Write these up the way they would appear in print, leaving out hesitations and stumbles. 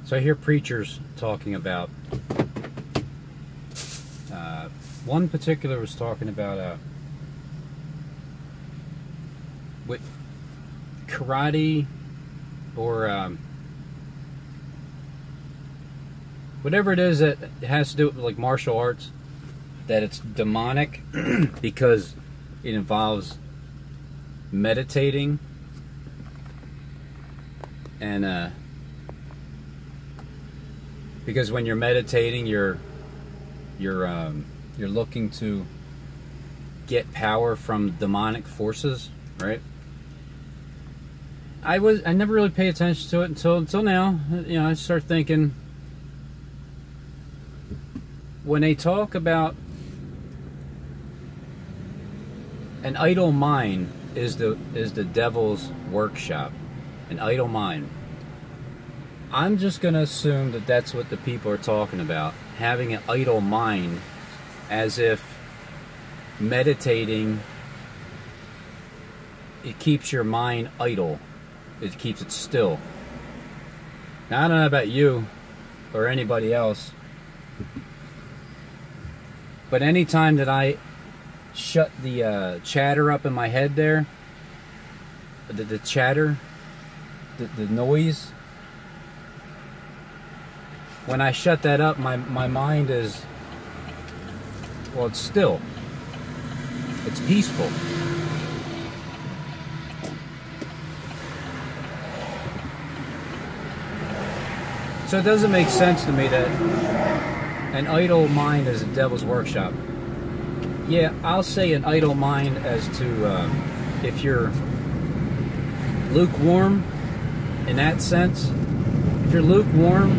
So I hear preachers talking about, one particular was talking about with karate or whatever it is that has to do with like martial arts, that it's demonic because it involves meditating and because when you're meditating you're looking to get power from demonic forces, right? I never really paid attention to it until now. You know, I start thinking, when they talk about an idle mind is the devil's workshop, an idle mind. I'm just going to assume that that's what the people are talking about, having an idle mind, as if meditating, it keeps your mind idle. It keeps it still. Now, I don't know about you or anybody else, but anytime that I shut the chatter up in my head there, the chatter, the noise, when I shut that up, my mind is, well, it's still. It's peaceful. So it doesn't make sense to me that an idle mind is a devil's workshop. Yeah, I'll say an idle mind as to if you're lukewarm in that sense. If you're lukewarm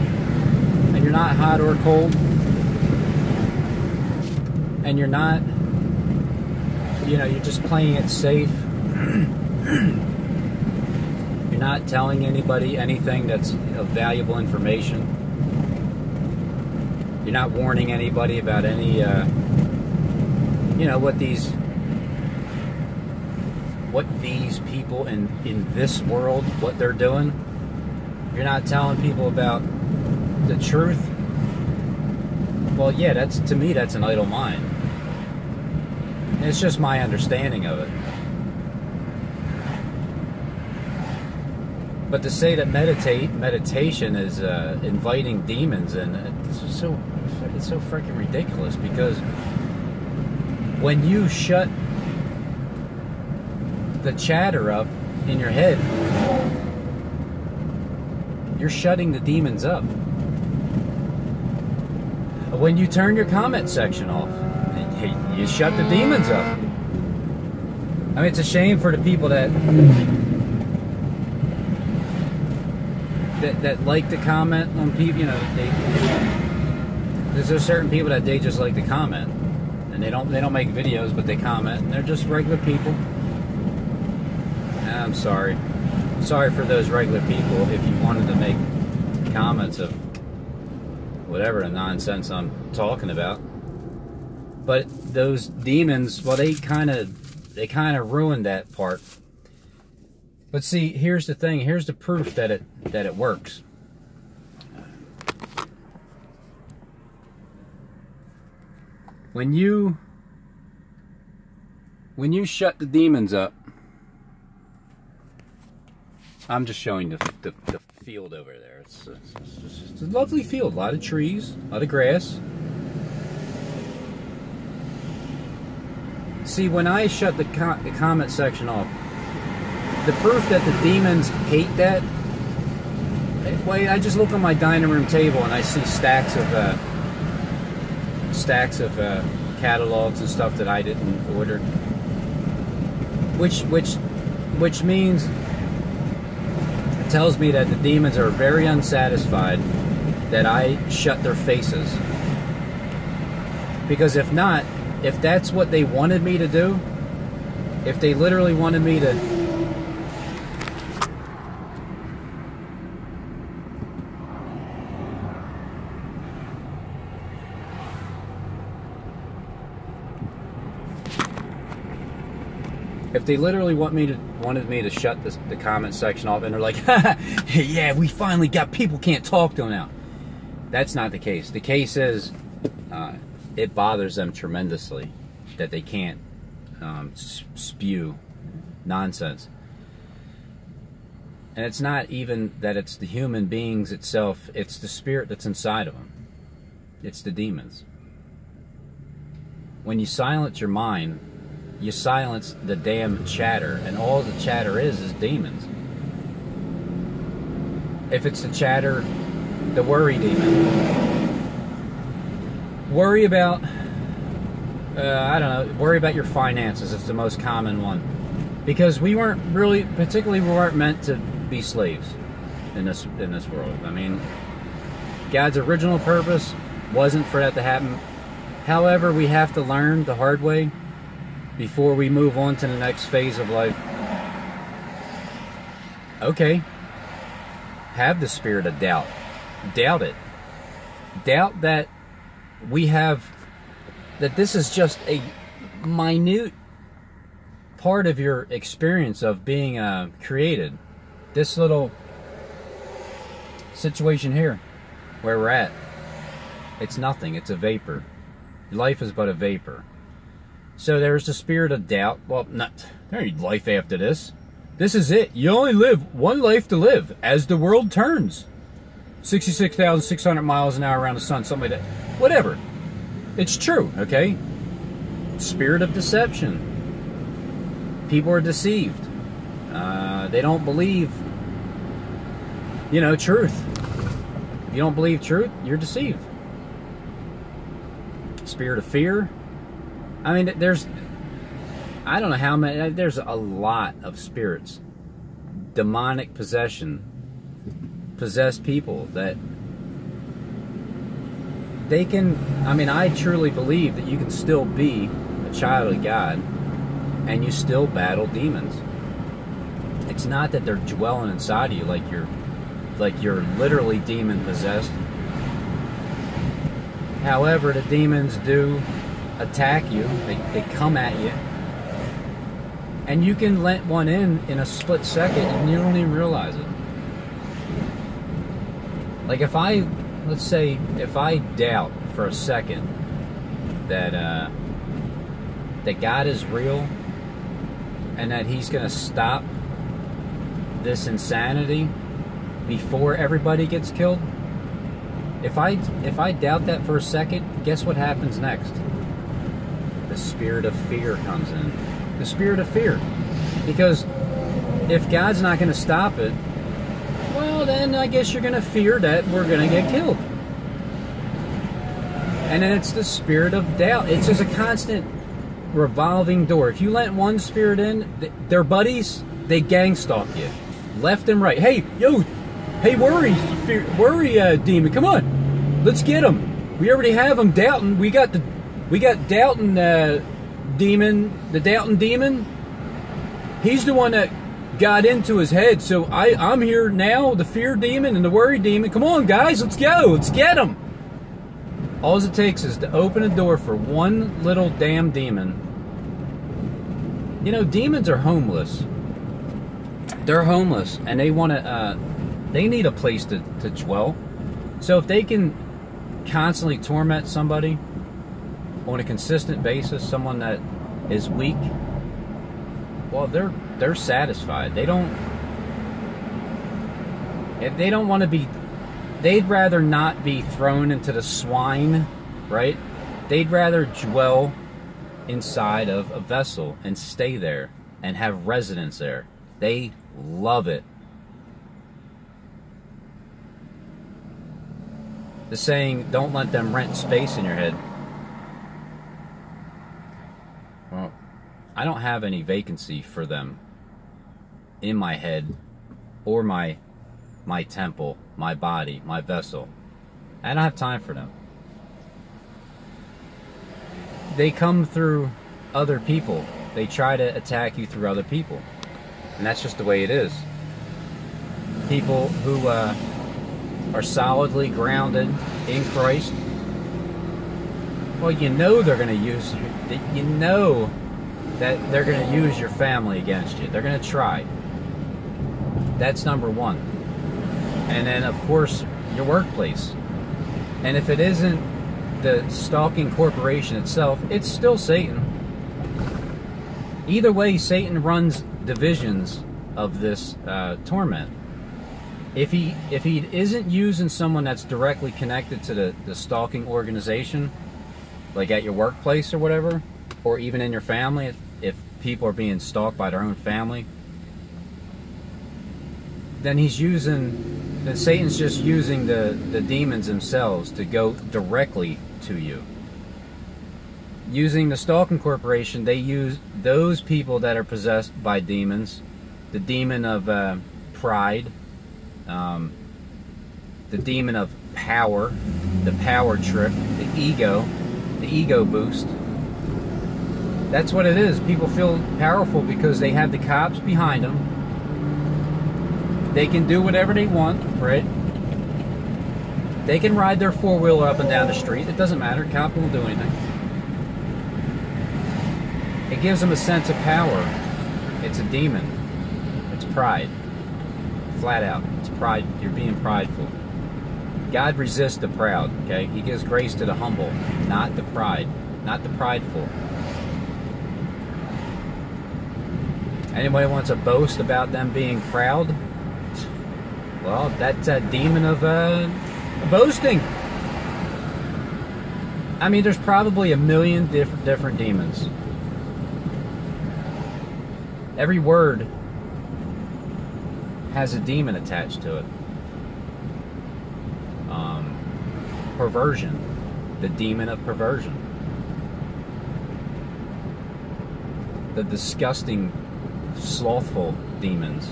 and you're not hot or cold, and you're not, you know, you're just playing it safe. You're not telling anybody anything that's of valuable information. You're not warning anybody about any, you know, what these people in this world, what they're doing. You're not telling people about the truth. Well, yeah, to me, that's an idle mind. And it's just my understanding of it. But to say that meditation is inviting demons, and it's so freaking ridiculous, because when you shut the chatter up in your head, you're shutting the demons up. When you turn your comment section off, you shut the demons up. I mean, it's a shame for the people that like to comment on people. You know, there's certain people that they just like to comment, and they don't make videos, but they comment, and they're just regular people. I'm sorry for those regular people. If you wanted to make comments of whatever the nonsense I'm talking about, but those demons, well, they kind of ruined that part. But see, here's the thing. Here's the proof that it works. When you shut the demons up, I'm just showing the field over there. It's a lovely field, a lot of trees, a lot of grass. See, when I shut the comment section off, the proof that the demons hate that, well, I just look on my dining room table and I see stacks of catalogs and stuff that I didn't order, which means, it tells me that the demons are very unsatisfied that I shut their faces. Because if not, if that's what they wanted me to do, if they literally wanted me to If they literally wanted me to shut the comment section off, and they're like, yeah, we finally got people can't talk to them now. That's not the case. The case is, it bothers them tremendously that they can't spew nonsense. And it's not even that it's the human beings itself, it's the spirit that's inside of them. It's the demons. When you silence your mind, you silence the damn chatter, and all the chatter is demons. If it's the chatter, the worry demon. Worry about, I don't know, worry about your finances. It's the most common one. Because we weren't really, particularly we weren't meant to be slaves in this world. I mean, God's original purpose wasn't for that to happen. However, we have to learn the hard way before we move on to the next phase of life. Okay, have the spirit of doubt. Doubt it. Doubt that we have, that this is just a minute part of your experience of being created. This little situation here, where we're at, it's nothing. It's a vapor. Life is but a vapor. So there's the spirit of doubt. Well, there ain't life after this. This is it. You only live one life to live as the world turns. 66,600 miles an hour around the sun, something like that. Whatever. It's true, okay? Spirit of deception. People are deceived. They don't believe, truth. If you don't believe truth, you're deceived. Spirit of fear. I mean, I don't know how many, there's a lot of spirits. Demonic possession. Possessed people that they can, I truly believe that you can still be a child of God and you still battle demons. It's not that they're dwelling inside of you like you're literally demon possessed. However, the demons do attack you. They come at you. And you can let one in a split second and you don't even realize it. Like let's say if I doubt for a second that God is real and that he's going to stop this insanity before everybody gets killed, if I doubt that for a second, guess what happens next? The spirit of fear comes in. The spirit of fear. Because if God's not going to stop it, well, then I guess you're going to fear that we're going to get killed. And then it's the spirit of doubt. It's just a constant revolving door. If you let one spirit in, their buddies, they gang stalk you. Left and right. Hey, worry demon, come on. Let's get him. We already have him doubting. We got doubting demon, the doubting demon. He's the one that got into his head. So I'm here now, the fear demon and the worry demon. Come on, guys, let's go. Let's get him. All it takes is to open a door for one little damn demon. Demons are homeless. They're homeless, and they want to. They need a place to dwell. So if they can constantly torment somebody on a consistent basis, someone that is weak, well, they're satisfied. They don't want to be. They'd rather not be thrown into the swine, right? They'd rather dwell inside of a vessel and stay there and have residence there. They love it. The saying, don't let them rent space in your head. Well, I don't have any vacancy for them in my head or my temple, my body, my vessel. I don't have time for them. They come through other people. They try to attack you through other people. And that's just the way it is. People who are solidly grounded in Christ, well, they're going to use you. that they're going to use your family against you. They're going to try. That's number one. And then, of course, your workplace. And if it isn't the stalking corporation itself, it's still Satan. Either way, Satan runs divisions of this torment. If he isn't using someone that's directly connected to the stalking organization, like at your workplace or whatever, or even in your family, if people are being stalked by their own family, then Satan's just using the demons themselves to go directly to you. Using the stalking corporation, they use those people that are possessed by demons, the demon of pride, the demon of power, the power trip, the ego boost. That's what it is. People feel powerful because they have the cops behind them. They can do whatever they want, right? They can ride their four-wheeler up and down the street. It doesn't matter. Cop won't do anything. It gives them a sense of power. It's a demon. It's pride. Flat out. It's pride. You're being prideful. God resists the proud, okay? He gives grace to the humble, not the pride, not the prideful. Anybody wants to boast about them being proud? Well, that's a demon of boasting. I mean, there's probably a million different demons. Every word has a demon attached to it. Perversion, the demon of perversion. The disgusting, slothful demons.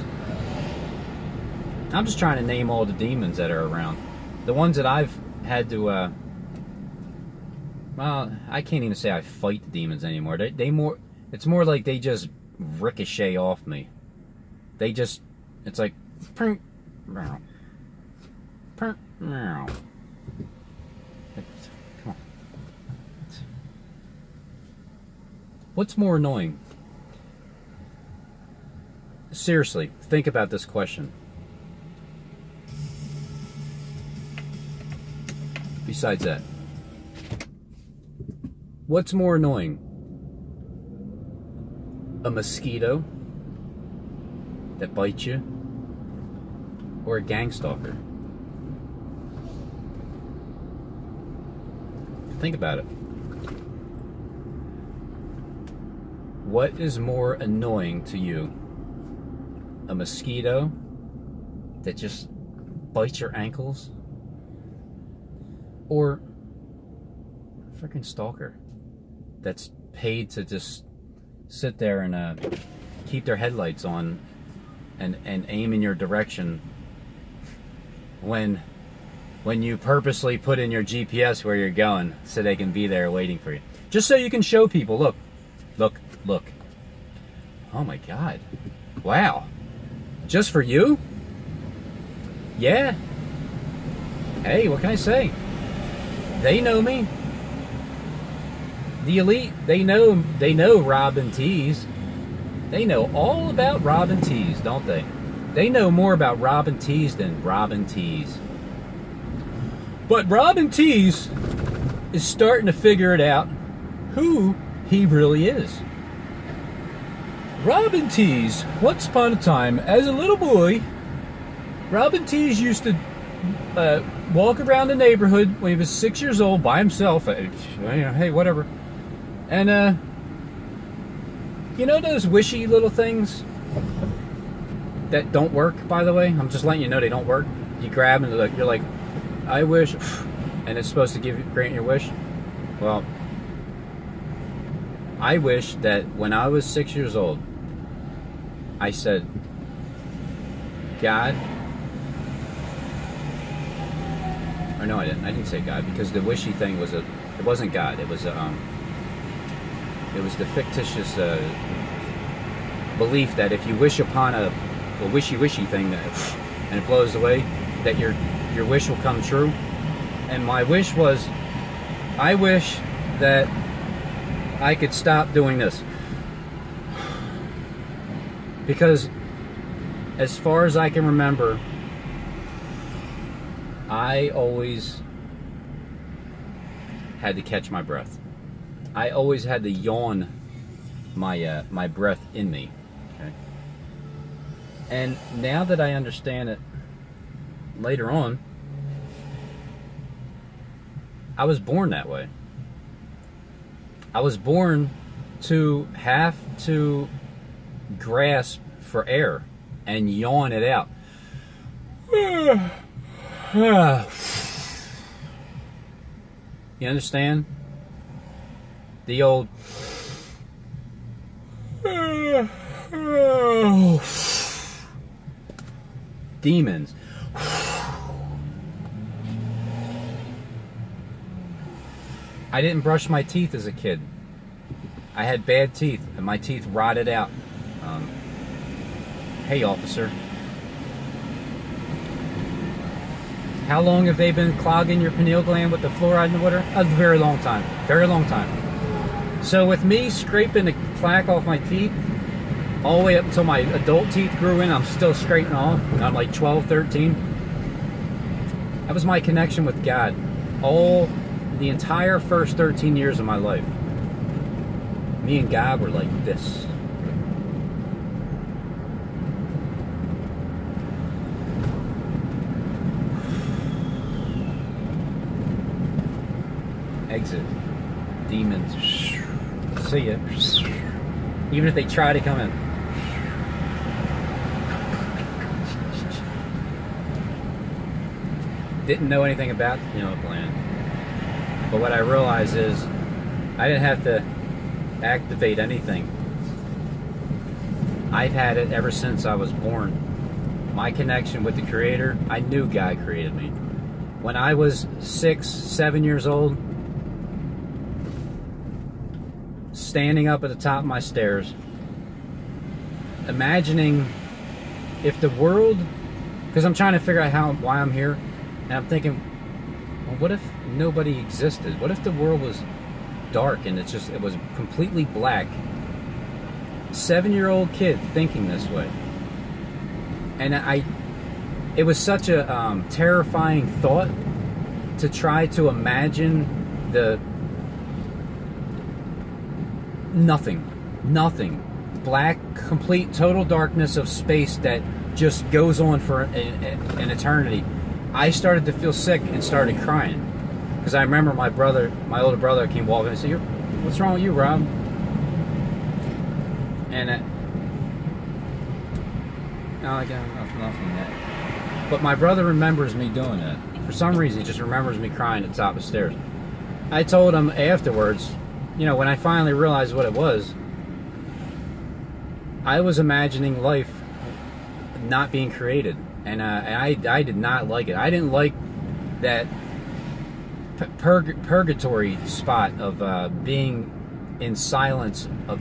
I'm just trying to name all the demons that are around. The ones that I've had to, well, I can't even say I fight the demons anymore. It's more like they just ricochet off me. They just, it's like, come on. What's more annoying? Seriously, think about this question. Besides that, what's more annoying? A mosquito that bites you, or a gang stalker? Think about it. What is more annoying to you? A mosquito that just bites your ankles? Or a freaking stalker that's paid to just sit there and keep their headlights on and aim in your direction when you purposely put in your GPS where you're going so they can be there waiting for you. Just so you can show people, look. Oh my God. Wow. Just for you? Yeah. Hey, what can I say? They know me. The elite, they know Robin Tees. They know all about Robin Tees, don't they? They know more about Robin Tees than Robin Tees. But Robin Tees is starting to figure it out who he really is. Robin Tees, once upon a time, as a little boy, Robin Tees used to walk around the neighborhood when he was 6 years old by himself. Hey, whatever. And, you know those wishy little things that don't work, by the way? I'm just letting you know they don't work. You grab and you're like, I wish, and it's supposed to grant your wish. Well, I wish that when I was 6 years old, I said, God, or no, I didn't say God, because the wishy thing was it wasn't God, it was the fictitious belief that if you wish upon a wishy-wishy thing and it blows away, that your wish will come true. And my wish was, I wish that I could stop doing this. Because as far as I can remember, I always had to catch my breath. I always had to yawn my breath in me. Okay. And now that I understand it later on, I was born that way. I was born to have to grasp for air and yawn it out. You understand? The old demons. I didn't brush my teeth as a kid. I had bad teeth, and my teeth rotted out. Hey, officer. How long have they been clogging your pineal gland with the fluoride in the water? A very long time. Very long time. So with me scraping the plaque off my teeth, all the way up until my adult teeth grew in, I'm still straightening off. I'm like 12, 13. That was my connection with God. The entire first 13 years of my life. Me and God were like this. Exit. Demons. See ya. Even if they try to come in. Didn't know anything about the pineal gland. But what I realized is I didn't have to activate anything. I've had it ever since I was born. My connection with the Creator, I knew God created me. When I was 6, 7 years old, standing up at the top of my stairs, imagining if the world, because I'm trying to figure out why I'm here, and I'm thinking, well, what if nobody existed? What if the world was dark and it was completely black? 7-year-old kid thinking this way. And it was such a terrifying thought to try to imagine the nothing, black, complete, total darkness of space that just goes on for an eternity. I started to feel sick and started crying because I remember my older brother came walking and said, "What's wrong with you, Rob?" And no, I got nothing yet. But my brother remembers me doing that. For some reason, he just remembers me crying at the top of the stairs. I told him afterwards, when I finally realized what it was, I was imagining life not being created. And I did not like it. I didn't like that purgatory spot of being in silence of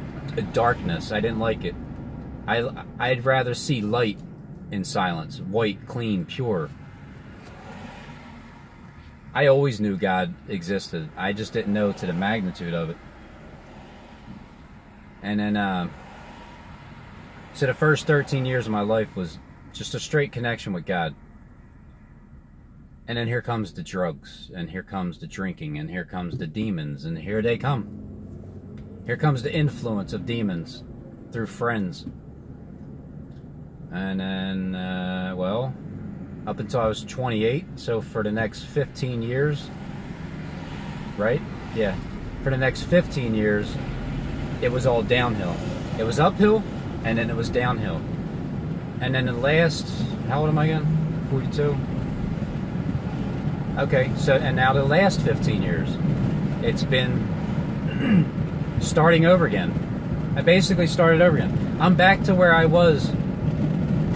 darkness. I didn't like it. I'd rather see light in silence, white, clean, pure. I always knew God existed. I just didn't know to the magnitude of it. And then, so the first 13 years of my life was just a straight connection with God. And then here comes the drugs, and here comes the drinking, and here comes the demons, and here they come. Here comes the influence of demons through friends. And then, well, up until I was 28, so for the next 15 years, right? Yeah, for the next 15 years, it was all downhill. It was uphill, and then it was downhill. And then the last, how old am I again? 42? Okay, so, and now the last 15 years, it's been starting over again. I basically started over again. I'm back to where I was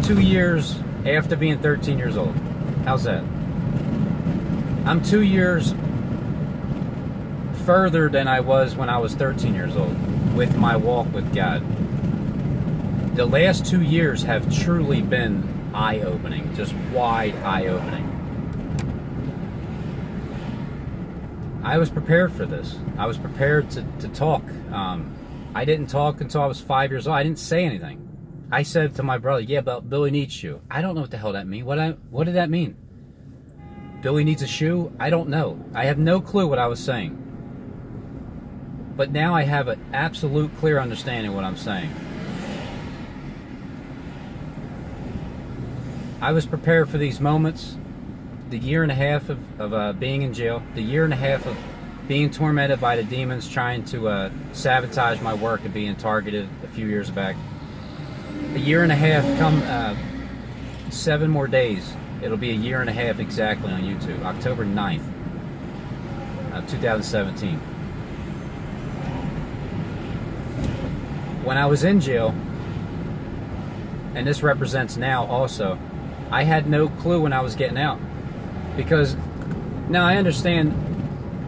2 years after being 13 years old. How's that? I'm 2 years further than I was when I was 13 years old with my walk with God. The last 2 years have truly been eye-opening, just wide eye-opening. I was prepared for this. I was prepared to talk. I didn't talk until I was 5 years old. I didn't say anything. I said to my brother, yeah, but Billy needs shoe. I don't know what the hell that means. What did that mean? Billy needs a shoe? I don't know. I have no clue what I was saying. But now I have an absolute clear understanding of what I'm saying. I was prepared for these moments. The year and a half of being in jail. The year and a half of being tormented by the demons trying to sabotage my work and being targeted a few years back. A year and a half, come 7 more days. It'll be a year and a half exactly on YouTube. October 9th, 2017. When I was in jail, and this represents now also, I had no clue when I was getting out. Because now I understand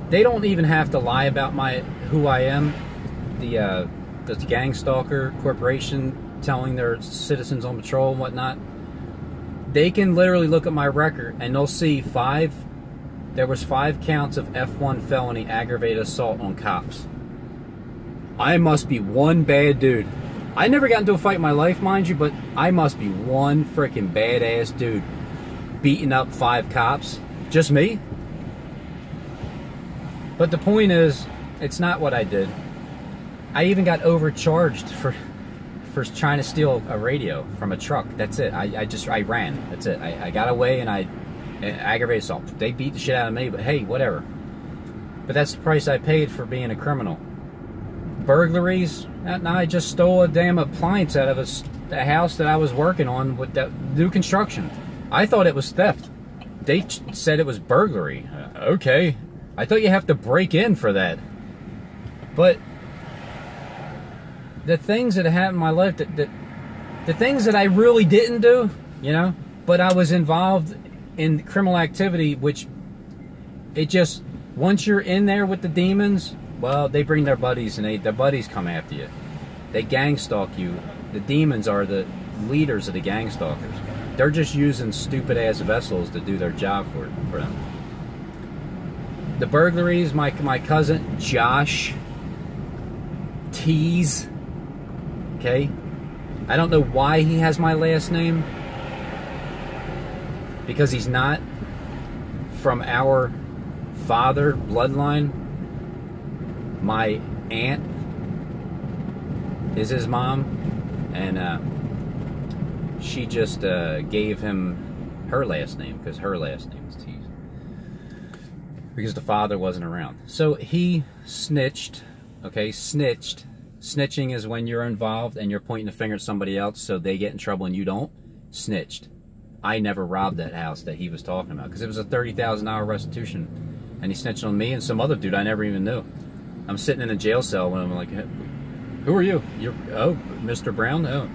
they don't even have to lie about who I am. The gang stalker corporation telling their citizens on patrol and whatnot. They can literally look at my record and they'll see there was 5 counts of F1 felony aggravated assault on cops. I must be one bad dude. I never got into a fight in my life, mind you, but I must be one freaking badass dude beating up 5 cops. Just me. But the point is, it's not what I did. I even got overcharged for trying to steal a radio from a truck. That's it. I ran. That's it. I got away and aggravated assault. They beat the shit out of me, but hey, whatever. But that's the price I paid for being a criminal. Burglaries. I just stole a damn appliance out of a house that I was working on with that new construction. I thought it was theft. They said it was burglary. Okay. I thought you have to break in for that. But the things that happened in my life, the things that I really didn't do, you know, but I was involved in criminal activity, which it just, once you're in there with the demons, well, they bring their buddies and their buddies come after you. They gang stalk you. The demons are the leaders of the gang stalkers. They're just using stupid ass vessels to do their job for them. The burglaries, my cousin Josh Tease, okay? I don't know why he has my last name, because he's not from our father bloodline. My aunt is his mom, and she just gave him her last name because her last name is Tease, because the father wasn't around. So he snitched, okay? Snitched. Snitching is when you're involved and you're pointing the finger at somebody else so they get in trouble and you don't. Snitched. I never robbed that house that he was talking about because it was a $30,000 restitution, and he snitched on me and some other dude I never even knew. I'm sitting in a jail cell when I'm like, who are you? You're, oh, Mr. Brown? Oh.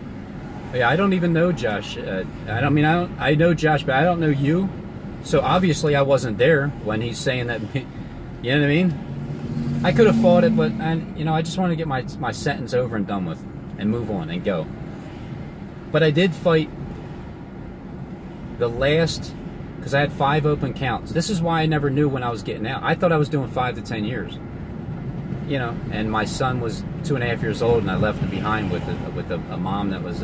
Yeah, I don't even know Josh. I know Josh, but I don't know you. So obviously I wasn't there when he's saying that. You know what I mean? I could have fought it, but I just want to get my sentence over and done with and move on and go. But I did fight the last, because I had 5 open counts. This is why I never knew when I was getting out. I thought I was doing 5 to 10 years. You know, and my son was 2.5 years old, and I left him behind with a mom that was,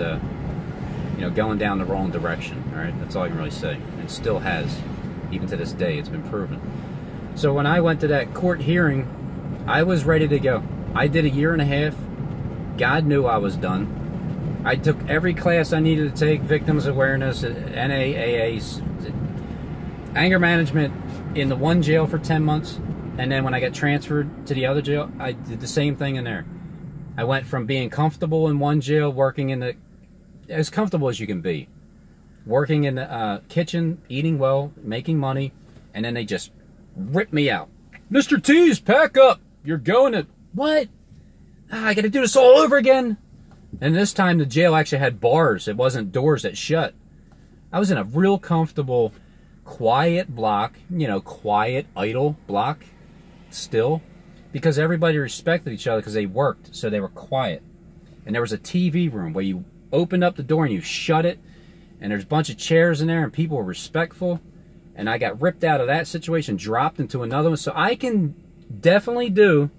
going down the wrong direction. All right, that's all I can really say, and still has, even to this day. It's been proven. So when I went to that court hearing, I was ready to go. I did a year and a half. God knew I was done. I took every class I needed to take: victims awareness, NAAA, anger management, in the one jail for 10 months. And then when I got transferred to the other jail, I did the same thing in there. I went from being comfortable in one jail, working in as comfortable as you can be, working in the kitchen, eating well, making money, and then they just ripped me out. Mr. T's, pack up. You're going to, what? I got to do this all over again. And this time the jail actually had bars. It wasn't doors that shut. I was in a real comfortable, quiet block, quiet, idle block. Still, because everybody respected each other because they worked, so they were quiet. And there was a TV room where you opened up the door and you shut it, and there's a bunch of chairs in there, and people were respectful. And I got ripped out of that situation, dropped into another one, so I can definitely do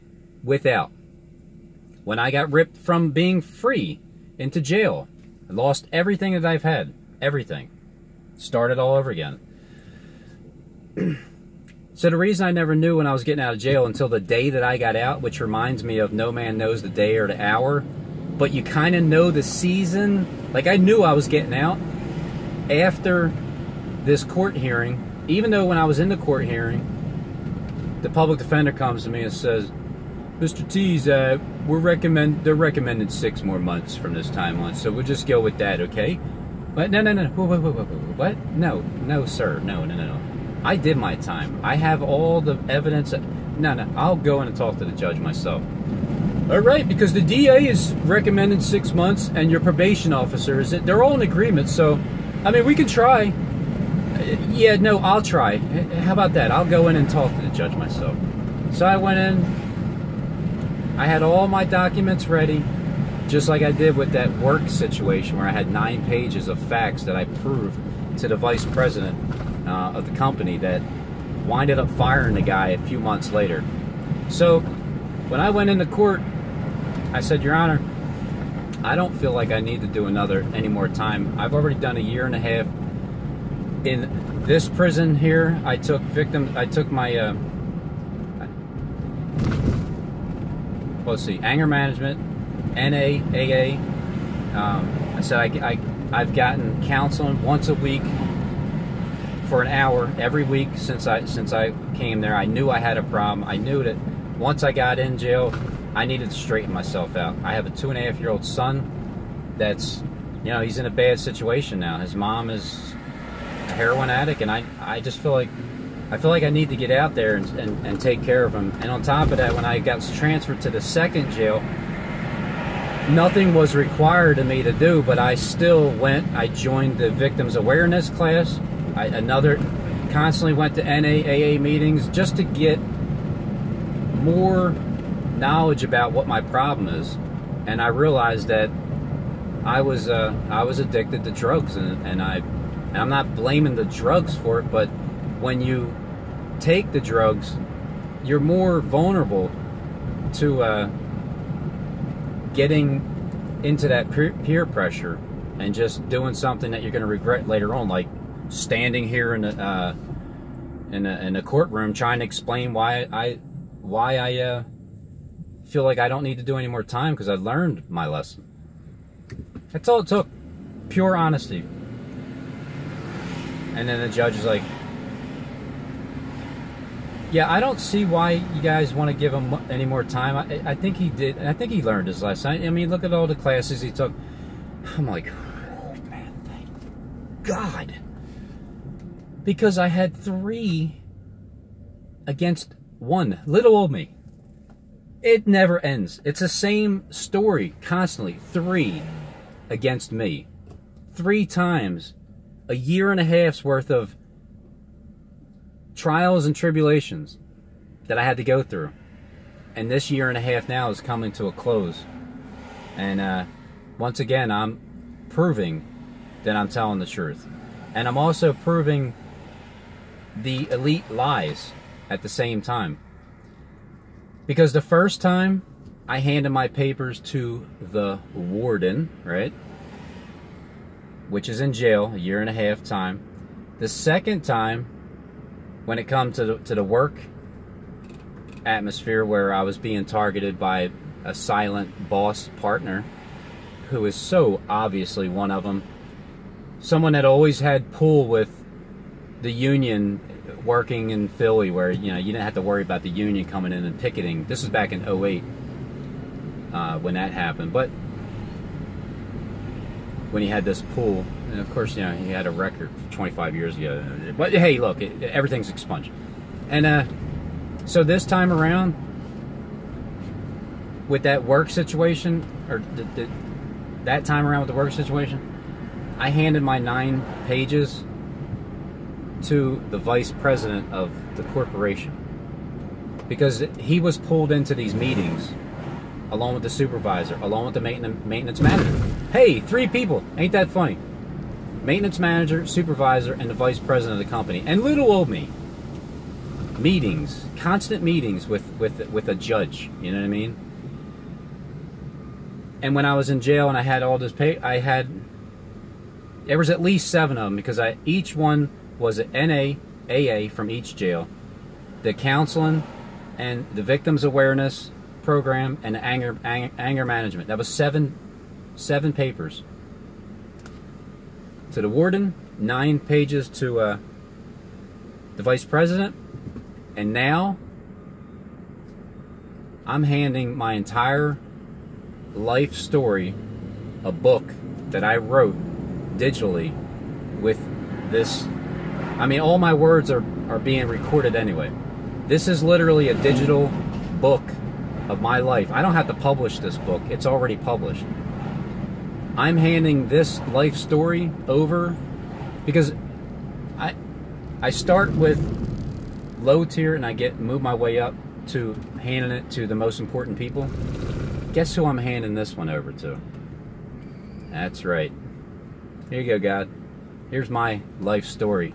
without. When I got ripped from being free into jail, I lost everything that I've had. Everything. Started all over again. So the reason I never knew when I was getting out of jail until the day that I got out, which reminds me of no man knows the day or the hour, but you kind of know the season. Like, I knew I was getting out after this court hearing, even though when I was in the court hearing, the public defender comes to me and says, Mr. T's, they're recommending 6 more months from this time on, so we'll just go with that, okay? But no, what? No, sir, no. I did my time. I have all the evidence. No, I'll go in and talk to the judge myself. All right, because the DA is recommending 6 months, and your probation officer is. They're all in agreement. So, I mean, we can try. Yeah, no, I'll try. How about that? I'll go in and talk to the judge myself. So I went in. I had all my documents ready, just like I did with that work situation where I had 9 pages of facts that I proved to the vice president of the company that winded up firing the guy a few months later. So when I went into court, I said, Your Honor, I don't feel like I need to do any more time. I've already done a 1.5 years. In this prison here, I took my let's see, anger management, NA, AA. I said I've gotten counseling once a week for an hour every week since I came there. I knew I had a problem. I knew that once I got in jail, I needed to straighten myself out. I have a 2.5-year-old son that's, you know, he's in a bad situation now. His mom is a heroin addict, and I just feel like I need to get out there and take care of him. And on top of that, when I got transferred to the second jail, nothing was required of me to do, but I still went. I joined the victims awareness class. Constantly went to NAAA meetings just to get more knowledge about what my problem is. And I realized that I was addicted to drugs, and I'm not blaming the drugs for it, but when you take the drugs, you're more vulnerable to getting into that peer pressure and just doing something that you're going to regret later on, like standing here in a courtroom trying to explain why I feel like I don't need to do any more time because I learned my lesson. That's all it took. Pure honesty. And then the judge is like, yeah, I don't see why you guys want to give him any more time. I think he did. I think he learned his lesson. I mean, look at all the classes he took. I'm like, oh, man, thank God. Because I had 3 against 1. Little old me. It never ends. It's the same story constantly. 3 against me. 3 times. A 1.5 years worth of trials and tribulations that I had to go through. And this 1.5 years now is coming to a close. And once again, I'm proving that I'm telling the truth. And I'm also proving the elite lies at the same time. Because the first time I handed my papers to the warden, right, which is in jail, a 1.5 years time. The second time, when it comes to the work atmosphere where I was being targeted by a silent boss partner, who is so obviously one of them, someone that always had pull with the union working in Philly, where you didn't have to worry about the union coming in and picketing. This was back in 2008 when that happened, but when he had this pull, and of course, he had a record 25 years ago. But hey, look, everything's expunged. And so this time around, with that work situation, or that time around with the work situation, I handed my 9 pages to the vice president of the corporation, because he was pulled into these meetings along with the supervisor, along with the maintenance manager. Hey, 3 people. Ain't that funny? Maintenance manager, supervisor, and the vice president of the company. And little old me. Meetings. Constant meetings with a judge. You know what I mean? And when I was in jail and I had all this I had There was at least 7 of them, because each one was an NA, AA from each jail, the counseling and the victims awareness program, and the anger management. That was seven papers. To the warden, 9 pages to the vice president, and now I'm handing my entire life story, a book that I wrote digitally with this. I mean, all my words are being recorded anyway. This is literally a digital book of my life. I don't have to publish this book. It's already published. I'm handing this life story over because I start with low tier and I move my way up to handing it to the most important people. Guess who I'm handing this one over to? That's right. Here you go, God. Here's my life story.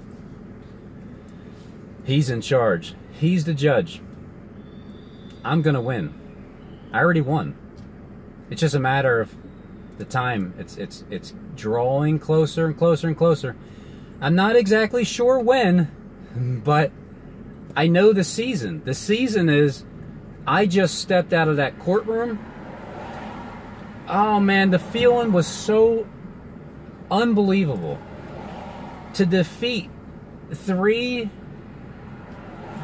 He's in charge. He's the judge. I'm gonna win. I already won. It's just a matter of the time. It's drawing closer and closer and closer. I'm not exactly sure when, but I know the season. The season is, I just stepped out of that courtroom. Oh man, the feeling was so unbelievable. To defeat 3,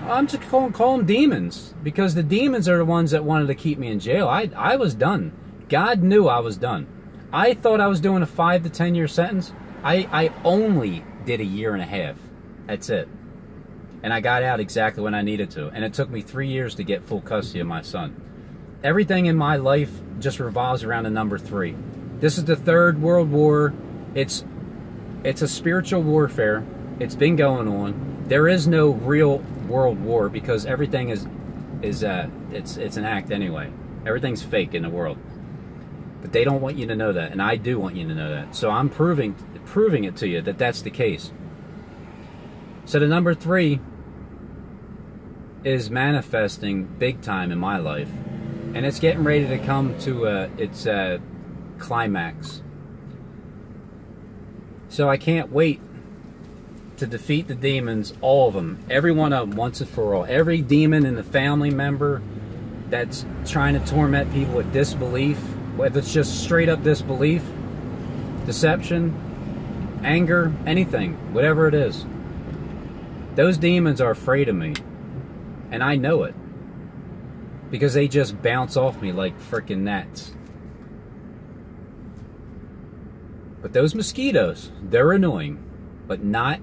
I'm just call them demons, because the demons are the ones that wanted to keep me in jail. I was done. God knew I was done. I thought I was doing a 5 to 10 year sentence. I only did a 1.5 years. That's it. And I got out exactly when I needed to. And it took me 3 years to get full custody of my son. Everything in my life just revolves around the number 3. This is the 3rd World War. It's a spiritual warfare. It's been going on. There is no real world war, because everything is it's an act anyway. Everything's fake in the world. But they don't want you to know that, and I do want you to know that. So I'm proving it to you that that's the case. So the number 3 is manifesting big time in my life, and it's getting ready to come to its climax. So I can't wait to defeat the demons, all of them, every one of them, once and for all. Every demon and the family member that's trying to torment people with disbelief, whether it's just straight up disbelief, deception, anger, anything, whatever it is. Those demons are afraid of me, and I know it, because they just bounce off me like freaking gnats. But those mosquitoes, they're annoying, but not